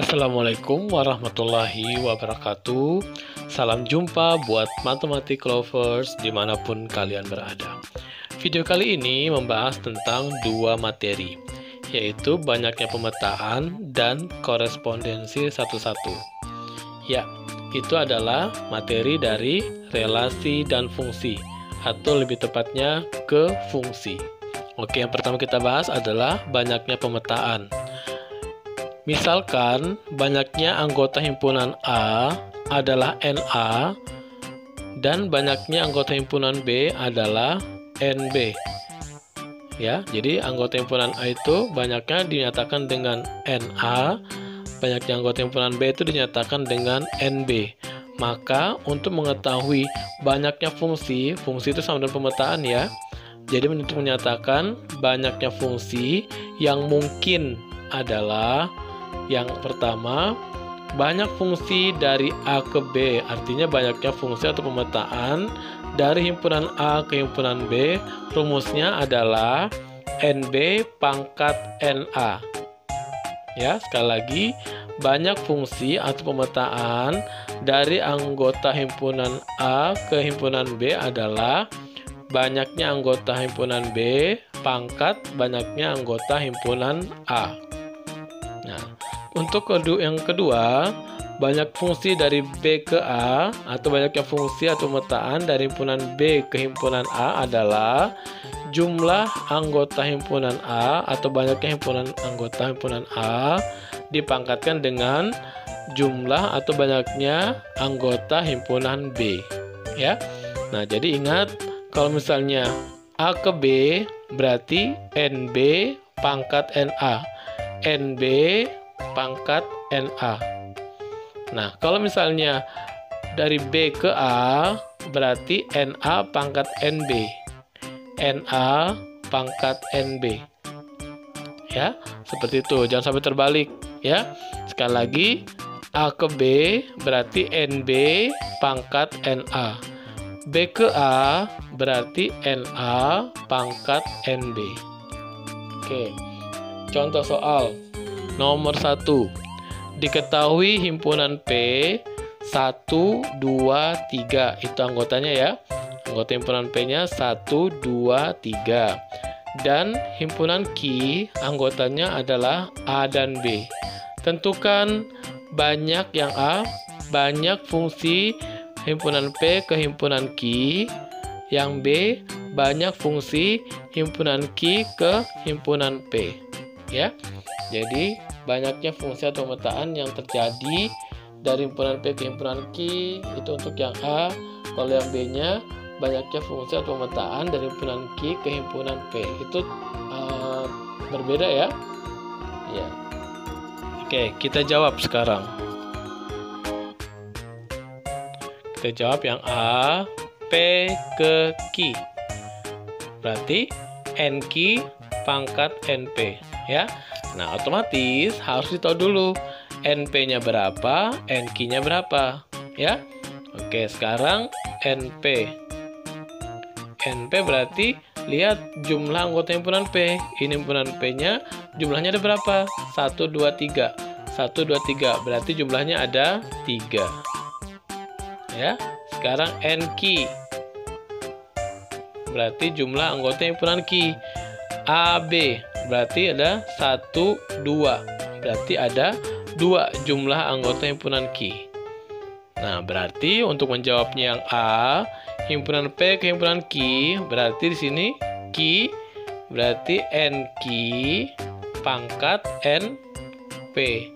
Assalamualaikum warahmatullahi wabarakatuh. Salam jumpa buat matematik lovers dimanapun kalian berada. Video kali ini membahas tentang dua materi, yaitu banyaknya pemetaan dan korespondensi satu-satu. Ya, itu adalah materi dari relasi dan fungsi, atau lebih tepatnya ke fungsi. Oke, yang pertama kita bahas adalah banyaknya pemetaan. Misalkan banyaknya anggota himpunan A adalah NA dan banyaknya anggota himpunan B adalah NB. Ya, jadi anggota himpunan A itu banyaknya dinyatakan dengan NA, banyaknya anggota himpunan B itu dinyatakan dengan NB. Maka untuk mengetahui banyaknya fungsi itu sama dengan pemetaan ya. Jadi untuk menyatakan banyaknya fungsi yang mungkin adalah yang pertama, banyak fungsi dari A ke B, artinya banyaknya fungsi atau pemetaan dari himpunan A ke himpunan B, rumusnya adalah NB pangkat NA. Ya, sekali lagi, banyak fungsi atau pemetaan dari anggota himpunan A ke himpunan B adalah banyaknya anggota himpunan B pangkat banyaknya anggota himpunan A. Nah, untuk yang kedua, banyak fungsi dari B ke A atau banyaknya fungsi atau pemetaan dari himpunan B ke himpunan A adalah jumlah anggota himpunan A atau banyaknya anggota himpunan A dipangkatkan dengan jumlah atau banyaknya anggota himpunan B. Ya. Nah, jadi ingat kalau misalnya A ke B berarti NB pangkat NA. NB pangkat NA. Nah, kalau misalnya dari B ke A berarti NA pangkat NB. NA pangkat NB. Ya, seperti itu. Jangan sampai terbalik ya. Sekali lagi, A ke B berarti NB pangkat NA. B ke A berarti NA pangkat NB. Oke. Contoh soal nomor 1. Diketahui himpunan P 1, 2, 3. Itu anggotanya ya. Anggota himpunan P-nya 1, 2, 3. Dan himpunan Q anggotanya adalah A dan B. Tentukan banyak yang A, banyak fungsi himpunan P ke himpunan Q. Yang B, banyak fungsi himpunan Q ke himpunan P. Ya, jadi banyaknya fungsi atau pemetaan yang terjadi dari himpunan P ke himpunan Q itu untuk yang A. Kalau yang B-nya banyaknya fungsi atau pemetaan dari himpunan Q ke himpunan P itu berbeda ya. Ya. Oke, kita jawab sekarang. Kita jawab yang A, P ke Q. Berarti NQ pangkat NP. Ya, nah otomatis harus ditahu dulu NP-nya berapa, NQ-nya berapa, ya. Oke, sekarang NP berarti lihat jumlah anggota himpunan P. Ini himpunan P-nya jumlahnya ada berapa? 1, 2, 3. 1, 2, 3 berarti jumlahnya ada 3. Ya, sekarang NQ berarti jumlah anggota himpunan Q. AB berarti ada 1, 2. Berarti ada 2 jumlah anggota himpunan Q. Nah, berarti untuk menjawabnya yang A, himpunan P ke himpunan Q, berarti di sini Q berarti NQ pangkat NP.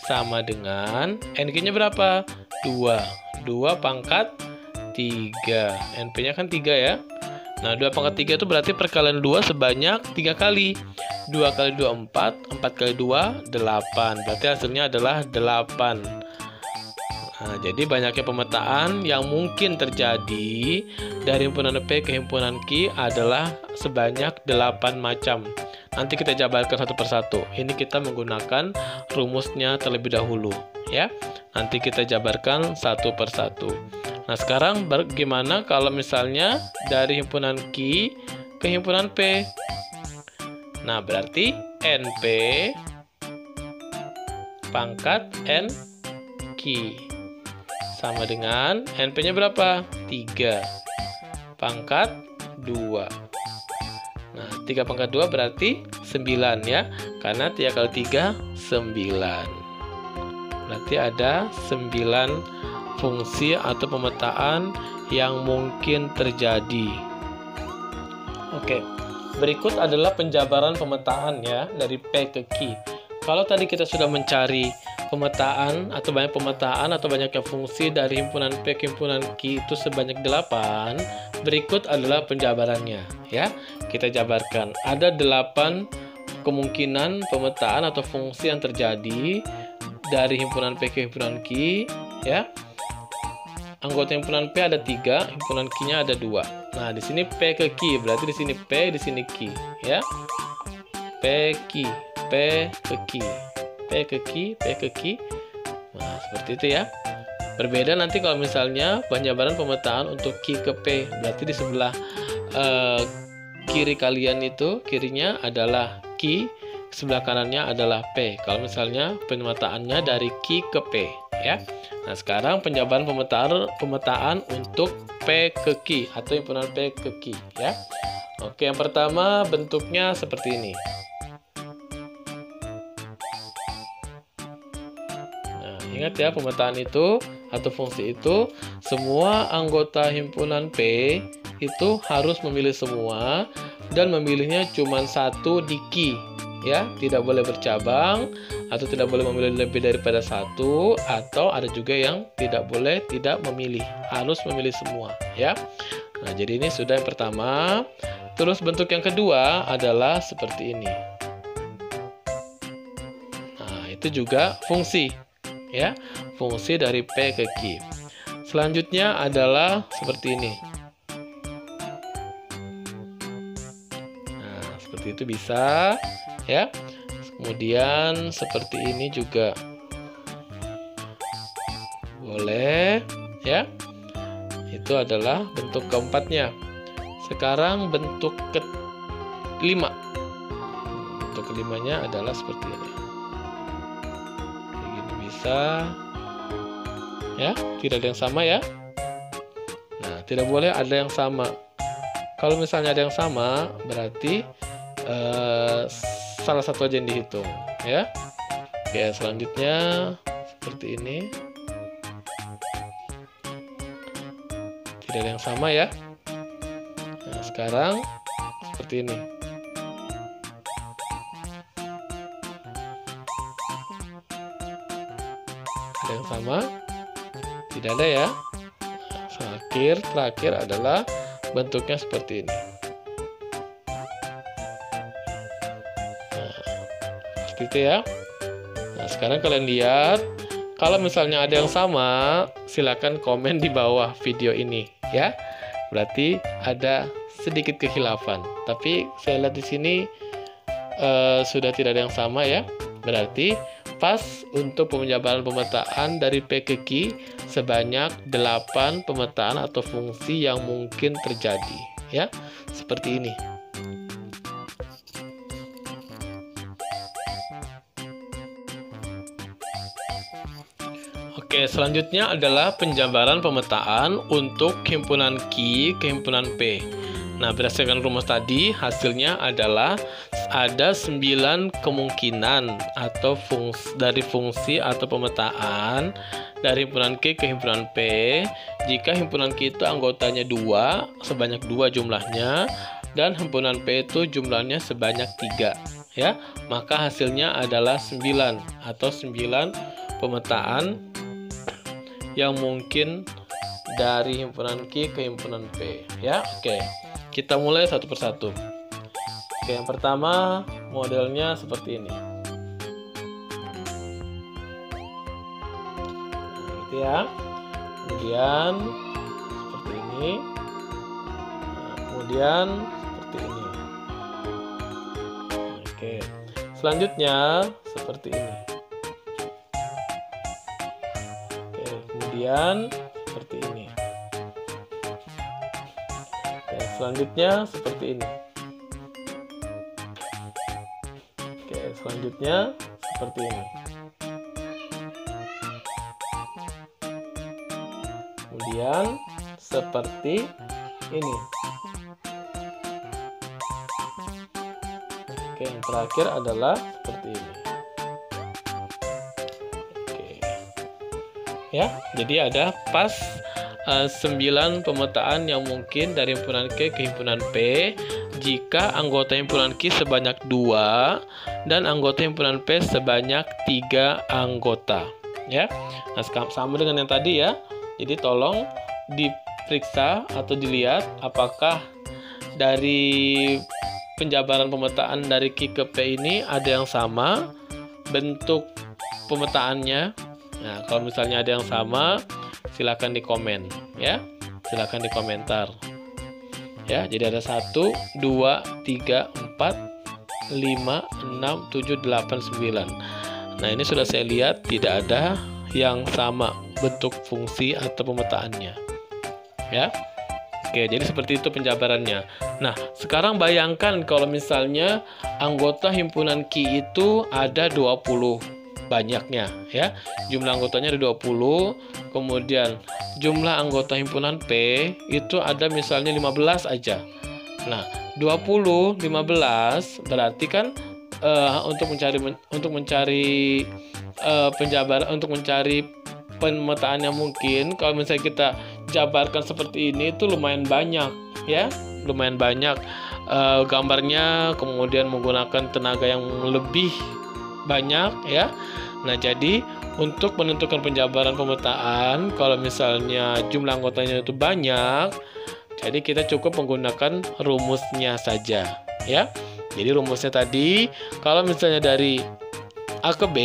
Sama dengan NQ-nya berapa? 2. 2 pangkat 3. NP-nya kan 3 ya. Nah, 2 pangkat 3 itu berarti perkalian 2 sebanyak 3 kali. 2 kali 2, 4. 4 kali 2, 8. Berarti hasilnya adalah 8. Nah, jadi banyaknya pemetaan yang mungkin terjadi dari himpunan P ke himpunan Q adalah sebanyak 8 macam. Nanti kita jabarkan satu persatu. Ini kita menggunakan rumusnya terlebih dahulu. Ya, nanti kita jabarkan satu persatu. Nah, sekarang bagaimana kalau misalnya dari himpunan Q ke himpunan P? Nah, berarti NP pangkat N Q. Sama dengan NP-nya berapa? 3 pangkat 2. Nah, 3 pangkat 2 berarti 9 ya. Karena 3 kali 3, 9. Berarti ada 9 fungsi atau pemetaan yang mungkin terjadi. Oke, berikut adalah penjabaran pemetaan ya dari P ke Q. Kalau tadi kita sudah mencari pemetaan atau banyak pemetaan atau banyaknya fungsi dari himpunan P ke himpunan Q itu sebanyak 8, berikut adalah penjabarannya ya. Kita jabarkan. Ada 8 kemungkinan pemetaan atau fungsi yang terjadi dari himpunan P ke himpunan Q ya. Anggota himpunan P ada 3, himpunan Q-nya ada 2. Nah, di sini P ke Q, berarti di sini P, di sini Q ya. P Q, P ke Q, P ke Q, P ke Q. Nah, seperti itu ya. Berbeda nanti kalau misalnya penjabaran pemetaan untuk Q ke P, berarti di sebelah kiri kalian itu, kirinya adalah Q, sebelah kanannya adalah P. Kalau misalnya pemetaannya dari Q ke P ya. Nah, sekarang penjabaran pemetaan untuk P ke Q atau himpunan P ke Q ya. Oke, yang pertama bentuknya seperti ini. Nah, ingat ya, pemetaan itu atau fungsi itu, semua anggota himpunan P itu harus memilih semua dan memilihnya cuma satu di Q ya, tidak boleh bercabang atau tidak boleh memilih lebih daripada satu, atau ada juga yang tidak boleh tidak memilih, harus memilih semua ya. Nah, jadi ini sudah yang pertama. Terus bentuk yang kedua adalah seperti ini. Nah, itu juga fungsi ya, fungsi dari P ke Q. Selanjutnya adalah seperti ini. Nah, seperti itu bisa ya. Kemudian seperti ini juga boleh ya. Itu adalah bentuk keempatnya. Sekarang bentuk kelima. Bentuk kelimanya adalah seperti ini. Kayak gini bisa ya, tidak ada yang sama ya. Nah, tidak boleh ada yang sama. Kalau misalnya ada yang sama, berarti salah satu aja yang dihitung ya. Oke, selanjutnya seperti ini. Tidak ada yang sama ya. Nah, sekarang seperti ini. Ada yang sama? Tidak ada ya. Nah, terakhir adalah bentuknya seperti ini. Gitu ya. Nah, sekarang kalian lihat, kalau misalnya ada yang sama, silakan komen di bawah video ini ya. Berarti ada sedikit kekhilafan. Tapi saya lihat di sini sudah tidak ada yang sama ya. Berarti pas untuk penjabaran pemetaan dari P ke Q sebanyak 8 pemetaan atau fungsi yang mungkin terjadi ya. Seperti ini. Oke, selanjutnya adalah penjabaran pemetaan untuk himpunan Q ke himpunan P. Nah, berdasarkan rumus tadi, hasilnya adalah ada 9 kemungkinan atau fungsi atau pemetaan dari himpunan Q ke himpunan P. Jika himpunan Q itu anggotanya 2, sebanyak 2 jumlahnya, dan himpunan P itu jumlahnya sebanyak 3. Ya, maka hasilnya adalah 9 atau 9 pemetaan yang mungkin dari himpunan Q ke himpunan P ya. Oke, kita mulai satu persatu. Oke, yang pertama modelnya seperti ini. Nah, gitu ya. Kemudian seperti ini. Nah, kemudian seperti ini. Oke, selanjutnya seperti ini. Kemudian seperti ini. Oke, selanjutnya seperti ini. Oke, selanjutnya seperti ini. pencarian seperti ini. Oke, yang terakhir adalah seperti ini. Oke. Ya, jadi ada pas 9 pemetaan yang mungkin dari himpunan Q ke himpunan P jika anggota himpunan Q sebanyak 2 dan anggota himpunan P sebanyak 3 anggota. Ya, nah sama dengan yang tadi ya. Jadi tolong diperiksa atau dilihat apakah dari penjabaran pemetaan dari Q ke P ini ada yang sama bentuk pemetaannya. Nah, kalau misalnya ada yang sama, silakan di komen ya, silakan di komentar ya. Jadi ada 1, 2, 3, 4, 5, 6, 7, 8, 9. Nah, ini sudah saya lihat tidak ada yang sama bentuk fungsi atau pemetaannya ya. Oke, jadi seperti itu penjabarannya. Nah, sekarang bayangkan kalau misalnya anggota himpunan Q itu ada 20 banyaknya ya. Jumlah anggotanya ada 20, kemudian jumlah anggota himpunan P itu ada misalnya 15 aja. Nah, 20 15 berarti kan untuk mencari penjabaran, untuk mencari pemetaan yang mungkin kalau misalnya kita jabarkan seperti ini itu lumayan banyak ya, lumayan banyak gambarnya, kemudian menggunakan tenaga yang lebih banyak ya. Nah, jadi untuk menentukan penjabaran pemetaan kalau misalnya jumlah anggotanya itu banyak, jadi kita cukup menggunakan rumusnya saja ya. Jadi rumusnya tadi kalau misalnya dari A ke B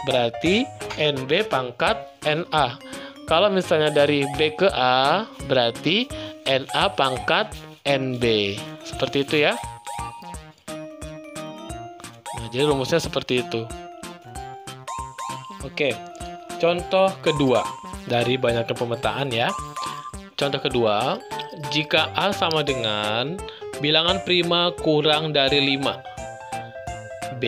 berarti NB pangkat NA. Kalau misalnya dari B ke A berarti NA pangkat NB. Seperti itu ya. Nah, jadi rumusnya seperti itu. Oke, contoh kedua dari banyaknya pemetaan ya. Contoh kedua, jika A sama dengan bilangan prima kurang dari 5. B,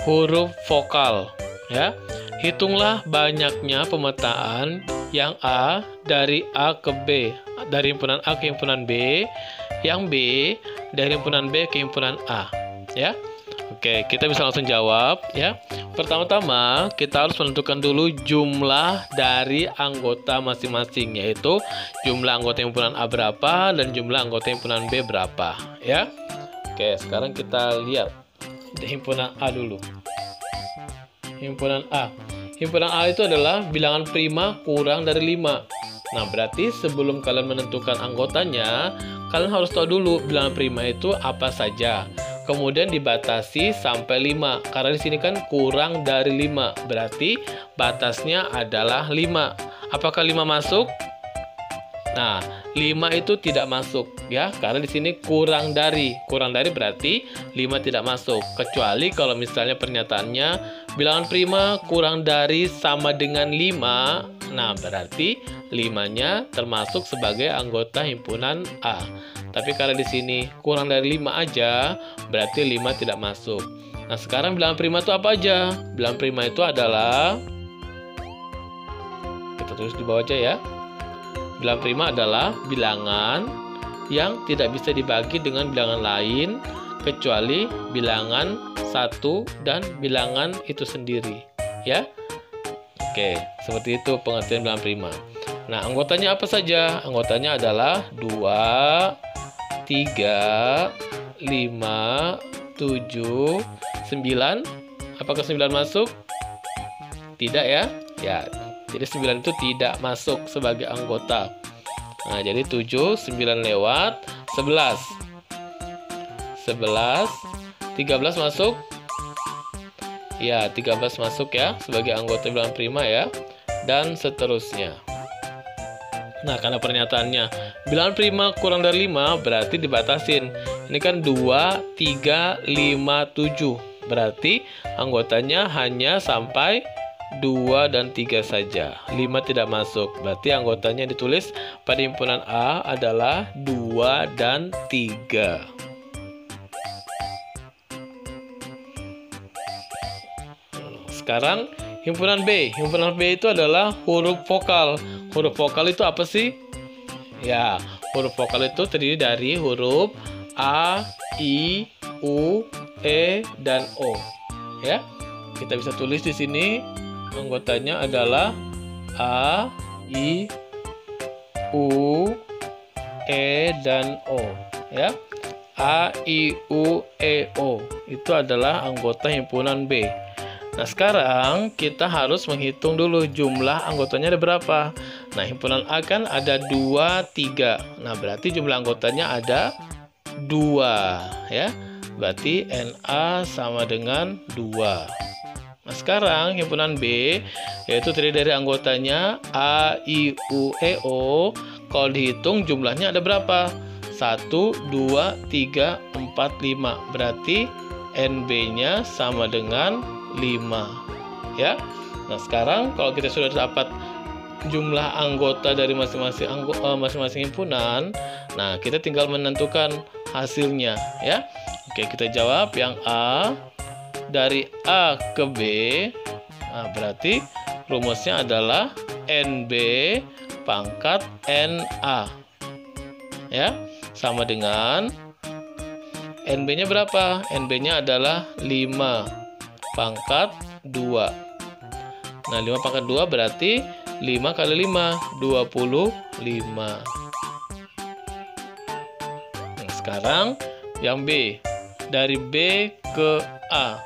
huruf vokal ya. Hitunglah banyaknya pemetaan yang A dari A ke B, dari himpunan A ke himpunan B, yang B dari himpunan B ke himpunan A ya. Oke, kita bisa langsung jawab ya. Pertama-tama kita harus menentukan dulu jumlah dari anggota masing-masing, yaitu jumlah anggota himpunan A berapa dan jumlah anggota himpunan B berapa ya. Oke, sekarang kita lihat himpunan A dulu. Himpunan A. Himpunan A itu adalah bilangan prima kurang dari 5. Nah, berarti sebelum kalian menentukan anggotanya, kalian harus tahu dulu bilangan prima itu apa saja. Kemudian dibatasi sampai 5. Karena di sini kan kurang dari 5. Berarti batasnya adalah 5. Apakah 5 masuk? Nah, 5 itu tidak masuk ya, karena di sini kurang dari. Kurang dari berarti 5 tidak masuk. Kecuali kalau misalnya pernyataannya bilangan prima kurang dari sama dengan 5. Nah, berarti 5-nya termasuk sebagai anggota himpunan A. Tapi karena di sini kurang dari 5 aja, berarti 5 tidak masuk. Nah, sekarang bilangan prima itu apa aja? Bilangan prima itu adalah, kita tulis di bawah aja ya. Bilangan prima adalah bilangan yang tidak bisa dibagi dengan bilangan lain kecuali bilangan 1 dan bilangan itu sendiri ya. Oke, seperti itu pengertian bilangan prima. Nah, anggotanya apa saja? Anggotanya adalah 2, 3, 5, 7, 9. Apakah 9 masuk? Tidak ya? Ya, jadi 9 itu tidak masuk sebagai anggota. Nah, jadi 7, 9 lewat, 11. 11, 13 masuk? Ya, 13 masuk ya sebagai anggota bilangan prima ya. Dan seterusnya. Nah, karena pernyataannya bilangan prima kurang dari 5 berarti dibatasin. Ini kan 2, 3, 5, 7. Berarti anggotanya hanya sampai 2 dan 3 saja. 5 tidak masuk. Berarti anggotanya ditulis pada himpunan A adalah 2 dan 3. Sekarang himpunan B. Himpunan B itu adalah huruf vokal. Huruf vokal itu apa sih? Ya, huruf vokal itu terdiri dari huruf A, I, U, E, dan O. Ya, kita bisa tulis di sini anggotanya adalah A, I, U, E, dan O. Ya, A, I, U, E, O itu adalah anggota himpunan B. Nah, sekarang kita harus menghitung dulu jumlah anggotanya ada berapa. Nah, himpunan A kan ada 2, 3. Nah, berarti jumlah anggotanya ada 2, ya. Berarti NA sama dengan 2. Nah, sekarang himpunan B yaitu terdiri dari anggotanya A, I, U, E, O. Kalau dihitung jumlahnya ada berapa? 1, 2, 3, 4, 5. Berarti NB-nya sama dengan 5. Ya. Nah, sekarang kalau kita sudah dapat jumlah anggota dari masing-masing himpunan, nah kita tinggal menentukan hasilnya, ya. Oke, kita jawab yang A. Dari A ke B, nah, berarti rumusnya adalah NB pangkat NA, ya. Sama dengan NB-nya berapa? NB-nya adalah 5 pangkat 2. Nah, 5 pangkat 2 berarti 5 kali 5, 25. Nah, sekarang yang B. Dari B ke A.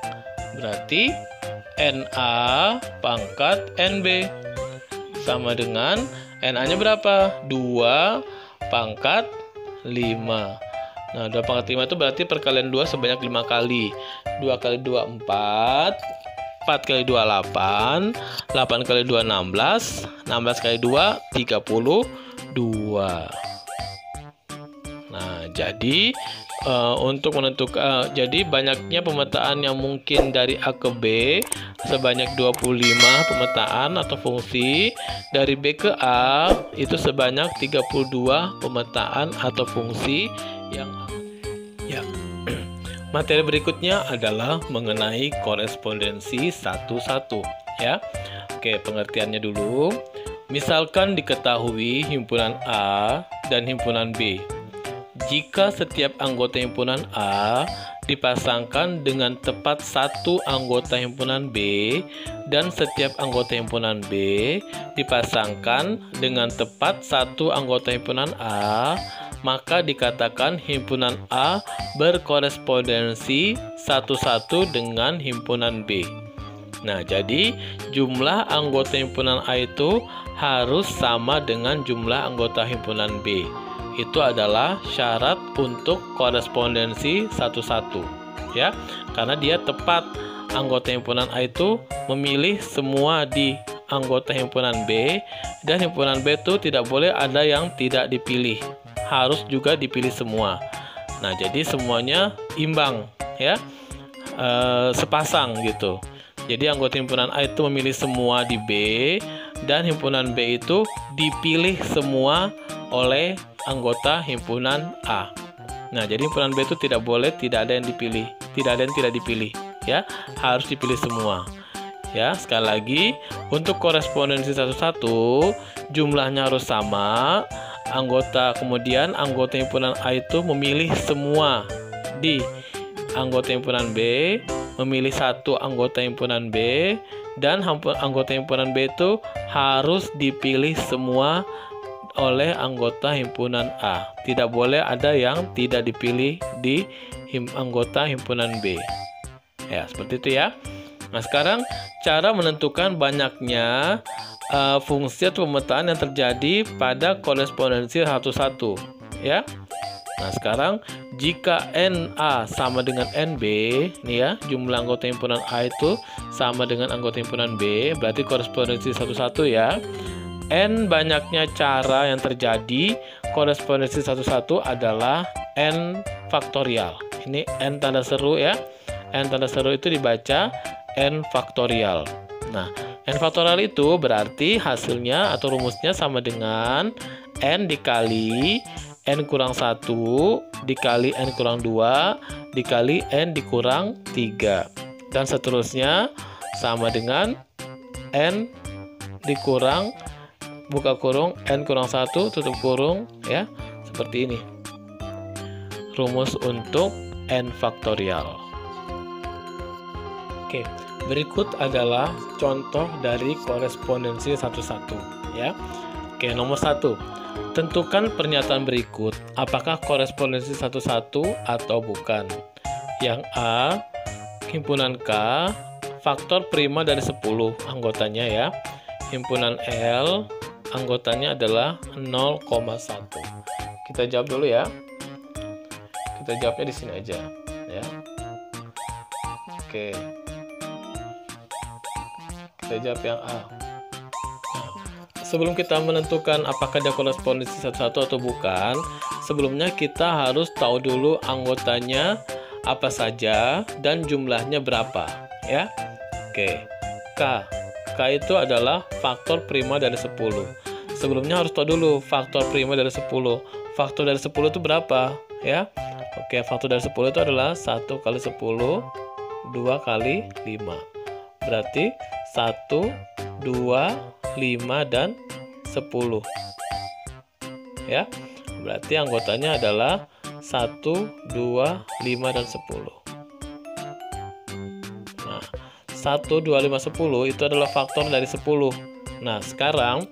Berarti NA pangkat NB. Sama dengan NA-nya berapa? 2 pangkat 5. Nah, 2 pangkat 5 itu berarti perkalian 2 sebanyak 5 kali. 2 kali 2, 4. 4 kali 2, 8. 8 kali 2, 16. 16 kali 2, 32. Nah, jadi untuk menentukan, jadi banyaknya pemetaan yang mungkin dari A ke B sebanyak 25 pemetaan atau fungsi. Dari B ke A itu sebanyak 32 pemetaan atau fungsi yang ya. Materi berikutnya adalah mengenai korespondensi satu-satu, ya. Oke, pengertiannya dulu. Misalkan diketahui himpunan A dan himpunan B. Jika setiap anggota himpunan A dipasangkan dengan tepat satu anggota himpunan B dan setiap anggota himpunan B dipasangkan dengan tepat satu anggota himpunan A, maka dikatakan himpunan A berkorespondensi satu-satu dengan himpunan B. Nah, jadi jumlah anggota himpunan A itu harus sama dengan jumlah anggota himpunan B. Itu adalah syarat untuk korespondensi satu-satu, ya, karena dia tepat anggota himpunan A itu memilih semua di anggota himpunan B, dan himpunan B itu tidak boleh ada yang tidak dipilih, harus juga dipilih semua. Nah, jadi semuanya imbang, ya, sepasang gitu. Jadi anggota himpunan A itu memilih semua di B, dan himpunan B itu dipilih semua oleh anggota himpunan A. Nah, jadi himpunan B itu tidak boleh tidak ada yang dipilih, tidak ada yang tidak dipilih, ya, harus dipilih semua. Ya, sekali lagi, untuk korespondensi satu-satu jumlahnya harus sama. Kemudian anggota himpunan A itu memilih semua di anggota himpunan B, memilih satu anggota himpunan B, dan anggota himpunan B itu harus dipilih semua oleh anggota himpunan A. Tidak boleh ada yang tidak dipilih di anggota himpunan B. Ya, seperti itu ya. Nah, sekarang cara menentukan banyaknya fungsi atau pemetaan yang terjadi pada korespondensi satu-satu, ya. Nah, sekarang jika NA sama dengan NB, nih ya, jumlah anggota himpunan A itu sama dengan anggota himpunan B, berarti korespondensi satu-satu ya. N banyaknya cara yang terjadi korespondensi satu-satu adalah N faktorial. Ini N tanda seru ya. N tanda seru itu dibaca N faktorial. Nah, N faktorial itu berarti hasilnya atau rumusnya sama dengan N dikali N kurang 1 dikali N kurang 2 dikali N dikurang 3. Dan seterusnya sama dengan N dikurang, buka kurung, N kurang 1, tutup kurung, ya, seperti ini. Rumus untuk N faktorial. Oke, berikut adalah contoh dari korespondensi satu-satu, ya. Oke, nomor 1. Tentukan pernyataan berikut, apakah korespondensi satu-satu atau bukan. Yang A, himpunan K, faktor prima dari 10 anggotanya, ya. Himpunan L, anggotanya adalah 0,1. Kita jawab dulu ya. Kita jawabnya di sini aja, ya. Oke. Kita jawab yang A. Sebelum kita menentukan apakah dia korespondensi satu-satu atau bukan, sebelumnya kita harus tahu dulu anggotanya apa saja dan jumlahnya berapa, ya. Oke. K. K itu adalah faktor prima dari 10. Sebelumnya harus tahu dulu faktor prima dari 10. Faktor dari 10 itu berapa, ya? Oke, faktor dari 10 itu adalah 1 kali 10, 2 kali 5. Berarti 1, 2, 5, dan 10. Ya, berarti anggotanya adalah 1, 2, 5, dan 10. Nah, 1, 2, 5, 10 itu adalah faktor dari 10. Nah, sekarang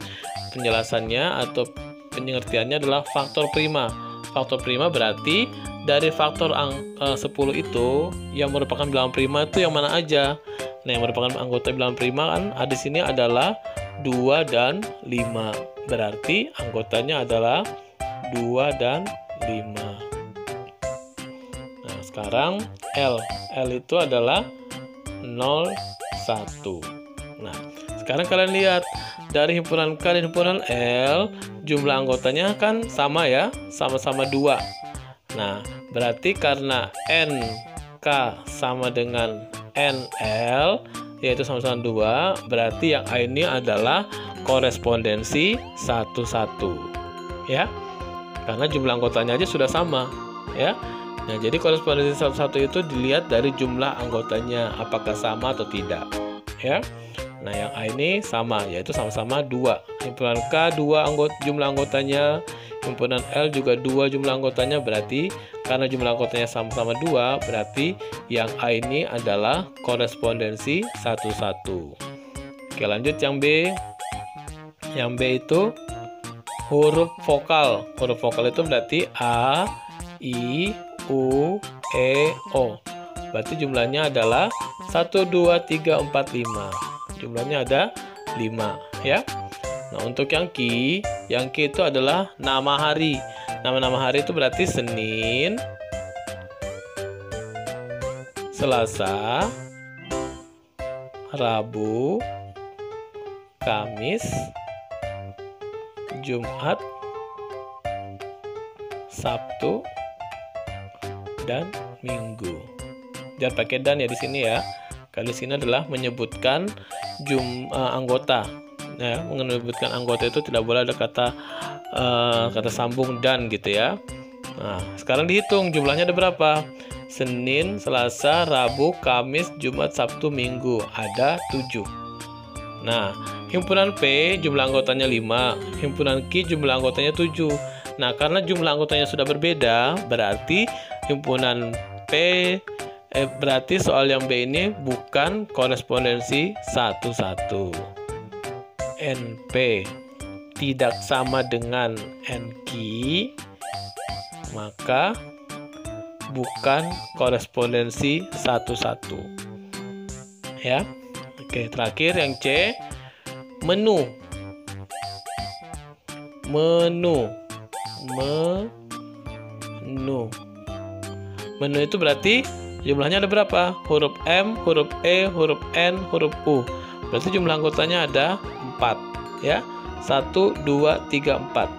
penjelasannya atau pengertiannya adalah faktor prima. Faktor prima berarti dari faktor 10 itu yang merupakan bilangan prima itu yang mana aja. Nah, yang merupakan anggota bilangan prima kan ada di sini adalah 2 dan 5. Berarti anggotanya adalah 2 dan 5. Nah, sekarang L. L itu adalah 0, 1. Nah, sekarang kalian lihat dari himpunan K dan himpunan L, jumlah anggotanya kan sama ya, sama-sama 2. Nah, berarti karena NK sama dengan NL, yaitu sama-sama 2, berarti yang A ini adalah korespondensi satu-satu, ya. Karena jumlah anggotanya aja sudah sama, ya. Nah, jadi korespondensi satu-satu itu dilihat dari jumlah anggotanya, apakah sama atau tidak, ya. Nah, yang A ini sama, yaitu sama-sama 2. Himpunan K 2 jumlah anggotanya, himpunan L juga 2 jumlah anggotanya, berarti karena jumlah anggotanya sama-sama 2, berarti yang A ini adalah korespondensi satu-satu. Oke, lanjut yang B. Yang B itu huruf vokal. Huruf vokal itu berarti A, I, U, E, O. Berarti jumlahnya adalah 1, 2, 3, 4, 5. Jumlahnya ada 5, ya. Nah, untuk yang Q itu adalah nama hari. Nama-nama hari itu berarti Senin, Selasa, Rabu, Kamis, Jumat, Sabtu, dan Minggu. Jangan pakai dan ya di sini ya. Kalau di sini adalah menyebutkan anggota. Ya, menyebutkan anggota itu tidak boleh ada kata sambung dan gitu ya. Nah, sekarang dihitung jumlahnya ada berapa? Senin, Selasa, Rabu, Kamis, Jumat, Sabtu, Minggu. Ada 7. Nah, himpunan P jumlah anggotanya 5, himpunan Q jumlah anggotanya 7. Nah, karena jumlah anggotanya sudah berbeda, berarti himpunan berarti soal yang B ini bukan korespondensi satu-satu. NP tidak sama dengan NQ, maka bukan korespondensi satu-satu. Ya. Oke, terakhir yang C, menu. Menu itu berarti jumlahnya ada berapa? Huruf M, huruf E, huruf N, huruf U. Berarti jumlah anggotanya ada 4, ya. 1, 2, 3, 4.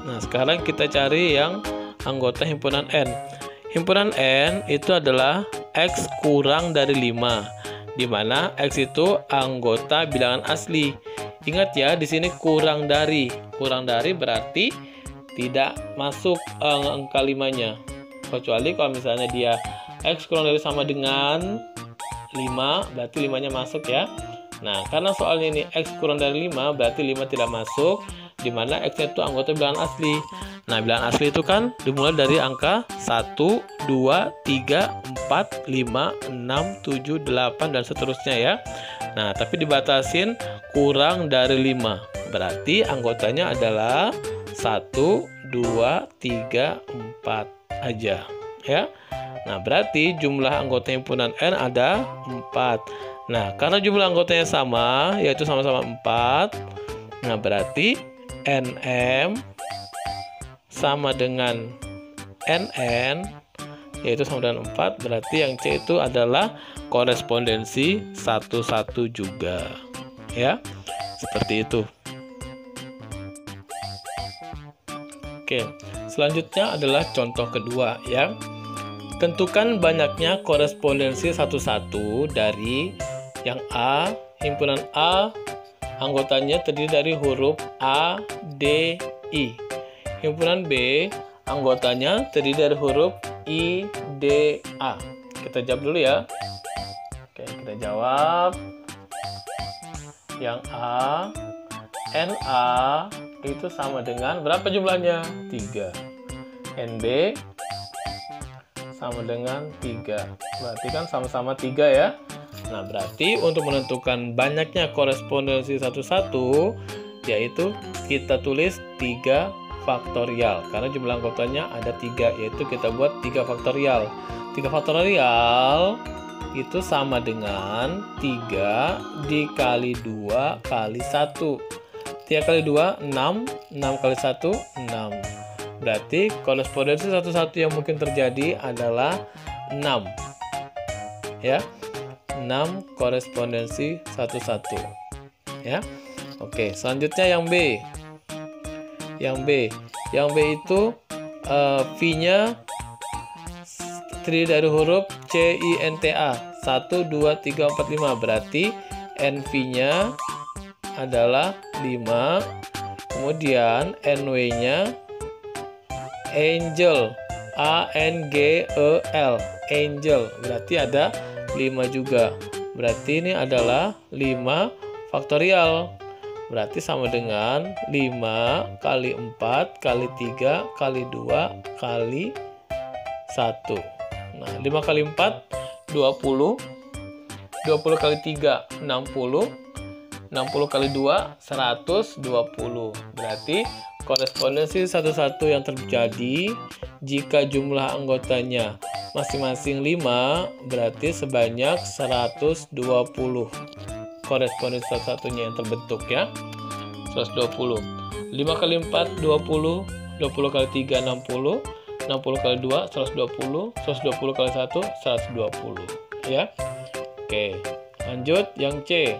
Nah, sekarang kita cari yang anggota himpunan N. Himpunan N itu adalah X kurang dari 5, di mana X itu anggota bilangan asli. Ingat ya, di sini kurang dari. Kurang dari berarti tidak masuk angka 5-nya. Kecuali kalau misalnya dia X kurang dari sama dengan 5, berarti 5-nya masuk ya. Nah, karena soalnya ini X kurang dari 5, berarti 5 tidak masuk, di mana X-nya itu anggota bilangan asli. Nah, bilangan asli itu kan dimulai dari angka 1, 2, 3, 4, 5, 6, 7, 8, dan seterusnya ya. Nah, tapi dibatasin kurang dari 5. Berarti anggotanya adalah 1, 2, 3, 4 aja ya. Nah, berarti jumlah anggota himpunan N ada 4. Nah, karena jumlah anggotanya sama, yaitu sama-sama 4, nah berarti NM sama dengan NN, yaitu sama dengan 4, berarti yang C itu adalah korespondensi 11 juga. Ya, seperti itu. Oke, selanjutnya adalah contoh kedua ya. Tentukan banyaknya korespondensi 11 dari yang A, himpunan A anggotanya terdiri dari huruf A, D, I. Himpunan B anggotanya terdiri dari huruf I, D, A. Kita jawab dulu ya. Oke, kita jawab. Yang A, NA itu sama dengan berapa jumlahnya? 3. NB sama dengan 3. Berarti kan sama-sama 3 ya. Nah, berarti untuk menentukan banyaknya korespondensi 11, yaitu kita tulis 3 faktorial. Karena jumlah anggotanya ada 3, yaitu kita buat 3 faktorial. 3 faktorial itu sama dengan 3 dikali 2 kali 1. 3 kali 2, 6. 6 kali 1, 6. Berarti korespondensi 11 yang mungkin terjadi adalah 6. Ya. 6 korespondensi 11. Ya. Oke, selanjutnya yang B. Yang B itu V-nya terdiri dari huruf C, I, N, T, A. 1, 2, 3, 4, 5. Berarti NV-nya adalah 5. Kemudian NW-nya Angel, A-N-G-E-L, Angel, berarti ada 5 juga. Berarti ini adalah 5 faktorial. Berarti sama dengan 5 kali 4 kali 3 kali 2 kali 1. Nah, 5 kali 4, 20. 20 kali 3, 60. 60 kali 2, 120. Berarti korespondensi 11 yang terjadi jika jumlah anggotanya masing-masing 5, berarti sebanyak 120 korespondensi 11-nya yang terbentuk ya. 120. 5 kali 4, 20. 20 kali 3, 60. 60 kali 2, 120. 120 kali 1, 120 ya. Oke, lanjut yang C.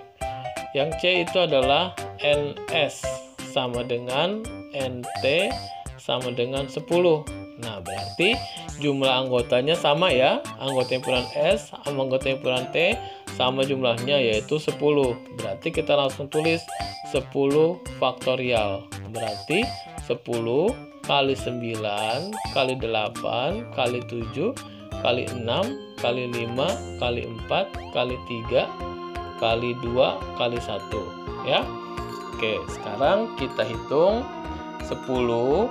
Yang C itu adalah NS sama dengan NT sama dengan 10. Nah, berarti jumlah anggotanya sama ya. Anggota himpunan S sama anggota himpunan T sama jumlahnya, yaitu 10. Berarti kita langsung tulis 10 faktorial. Berarti 10 kali 9 kali 8 kali 7 kali 6 kali 5 kali 4 kali 3 kali 2 kali 1 ya. Oke, sekarang kita hitung 10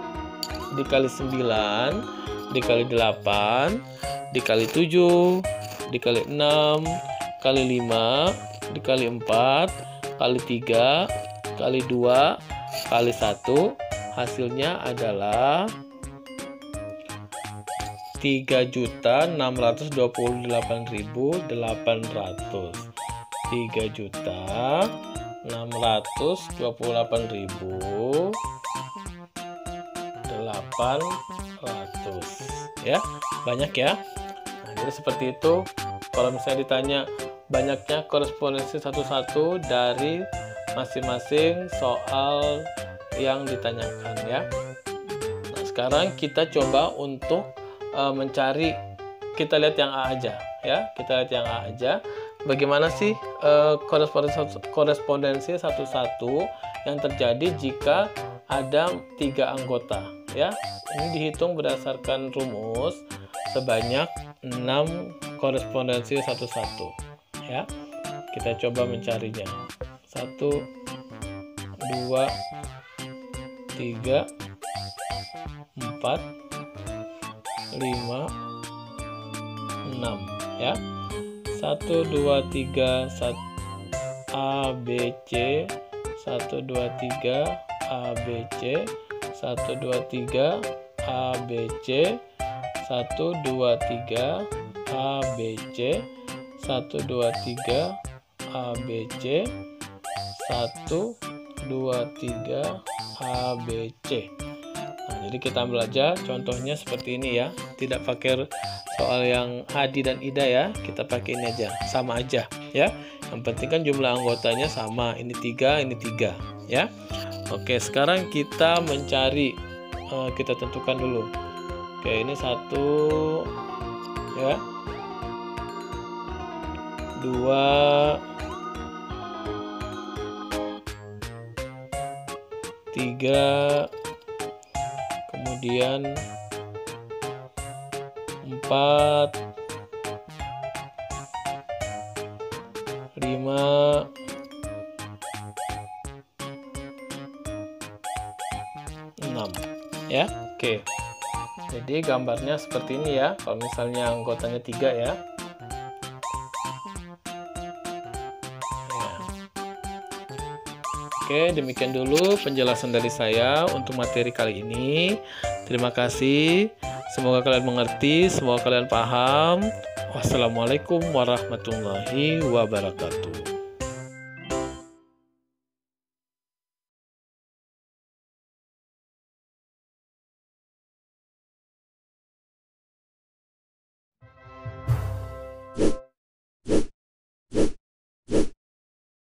dikali 9 dikali 8 dikali 7 dikali 6 kali 5 dikali 4 kali 3 kali 2 kali 1, hasilnya adalah 3.628.800. 3.628.800 ya, banyak ya. Nah, jadi seperti itu. Kalau misalnya ditanya banyaknya korespondensi 11 dari masing-masing soal yang ditanyakan ya. Nah, sekarang kita coba untuk mencari, kita lihat yang A aja ya. Kita lihat yang A aja. Bagaimana sih korespondensi 11 yang terjadi jika ada 3 anggota ya. Ini dihitung berdasarkan rumus sebanyak 6 korespondensi 11 ya. Kita coba mencarinya. 1, 2, 3, 4, 5, 6 ya. 1, 2, 3, A, B, C, 1, 2, 3, A, B, C, 1, 2, 3, A, B, C, 1, 2, 3, A, B, C, 1, 2, 3, A, B, C, 1, 2, 3, A, B, C. Nah, jadi kita ambil aja contohnya seperti ini ya. Tidak pakai soal yang Adi dan Ida ya. Kita pakai ini aja, sama aja ya. Yang penting kan jumlah anggotanya sama. Ini 3, ini 3 ya. Oke, sekarang kita mencari, kita tentukan dulu. Oke, ini 1 ya, 2, 3, kemudian 4, 5, 6 ya. Oke, jadi gambarnya seperti ini ya. Kalau misalnya anggotanya 3 ya. Oke, demikian dulu penjelasan dari saya untuk materi kali ini. Terima kasih. Semoga kalian mengerti, semoga kalian paham. Wassalamualaikum warahmatullahi wabarakatuh.